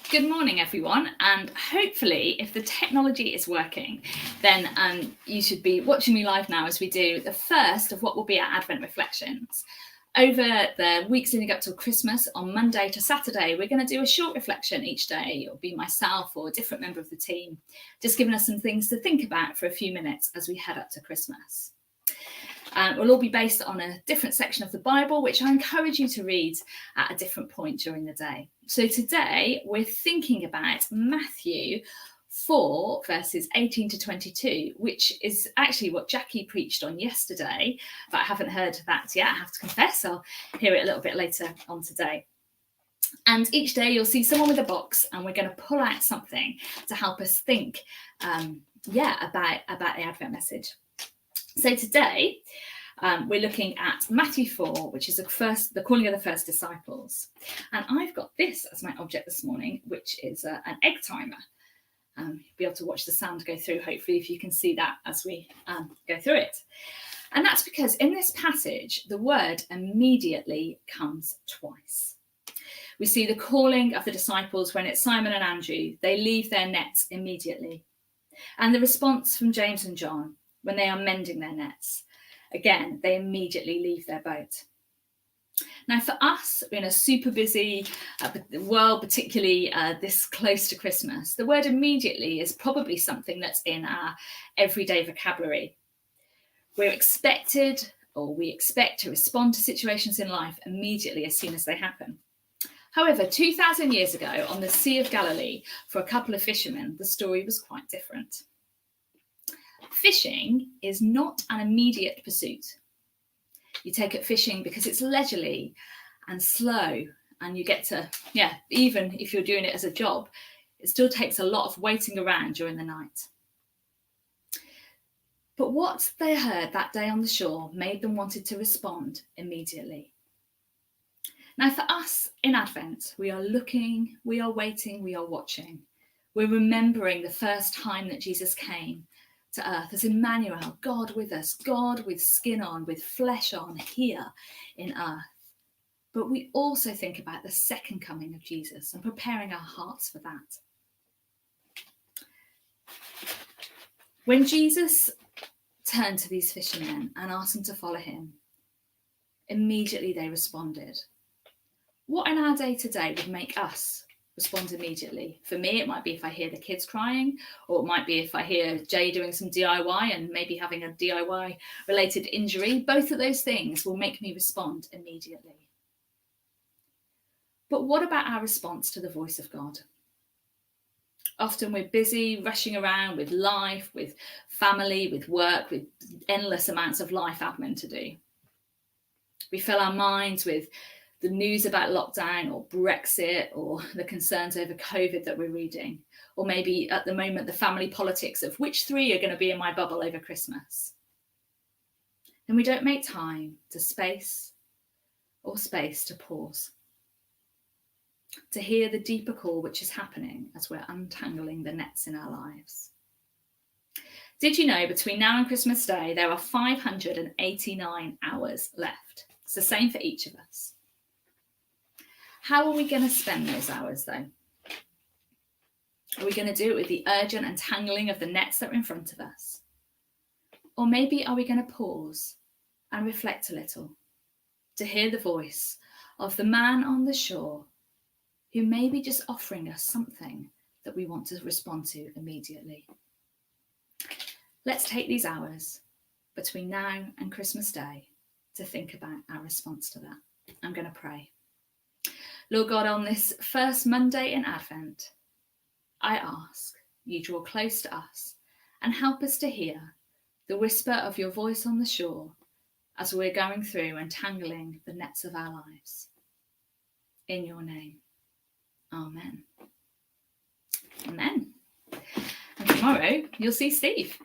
Good morning, everyone, and hopefully, if the technology is working, then you should be watching me live now as we do the first of what will be our Advent reflections. Over the weeks leading up till Christmas, on Monday to Saturday, we're going to do a short reflection each day. It'll be myself or a different member of the team, just giving us some things to think about for a few minutes as we head up to Christmas. We'll all be based on a different section of the Bible, which I encourage you to read at a different point during the day. So today we're thinking about Matthew 4 verses 18 to 22, which is actually what Jackie preached on yesterday, but I haven't heard that yet, I have to confess. I'll hear it a little bit later on today. And each day you'll see someone with a box, and we're going to pull out something to help us think about the Advent message. So today, we're looking at Matthew 4, which is the calling of the first disciples. And I've got this as my object this morning, which is an egg timer. You'll be able to watch the sound go through, hopefully, if you can see that as we go through it. And that's because in this passage, the word immediately comes twice. We see the calling of the disciples when it's Simon and Andrew. They leave their nets immediately. And the response from James and John when they are mending their nets. Again, they immediately leave their boat. Now, for us, in a super busy world, particularly this close to Christmas, the word immediately is probably something that's in our everyday vocabulary. We expect to respond to situations in life immediately as soon as they happen. However, 2,000 years ago on the Sea of Galilee, for a couple of fishermen, the story was quite different. Fishing is not an immediate pursuit. You take up fishing because it's leisurely and slow, and you get to, even if you're doing it as a job, it still takes a lot of waiting around during the night. But what they heard that day on the shore made them wanted to respond immediately. Now, for us in Advent, we are looking, we are waiting, we are watching. We're remembering the first time that Jesus came to earth as Emmanuel, God with us, God with skin on, with flesh on, here in earth. But we also think about the second coming of Jesus and preparing our hearts for that. When Jesus turned to these fishermen and asked them to follow him, immediately they responded. What in our day to day would make us respond immediately? For me, it might be if I hear the kids crying, or it might be if I hear Jay doing some DIY and maybe having a DIY related injury. Both of those things will make me respond immediately. But what about our response to the voice of God? Often we're busy rushing around with life, with family, with work, with endless amounts of life admin to do. We fill our minds with the news about lockdown or Brexit or the concerns over COVID that we're reading, or maybe at the moment the family politics of which three are going to be in my bubble over Christmas. And we don't make time to space to pause, to hear the deeper call which is happening as we're untangling the nets in our lives. Did you know between now and Christmas Day there are 589 hours left? It's the same for each of us. How are we going to spend those hours, though? Are we going to do it with the urgent untangling of the nets that are in front of us? Or maybe are we going to pause and reflect a little to hear the voice of the man on the shore who may be just offering us something that we want to respond to immediately? Let's take these hours between now and Christmas Day to think about our response to that. I'm going to pray. Lord God, on this first Monday in Advent, I ask you draw close to us and help us to hear the whisper of your voice on the shore as we're going through and tangling the nets of our lives. In your name, amen. Amen. And tomorrow you'll see Steve.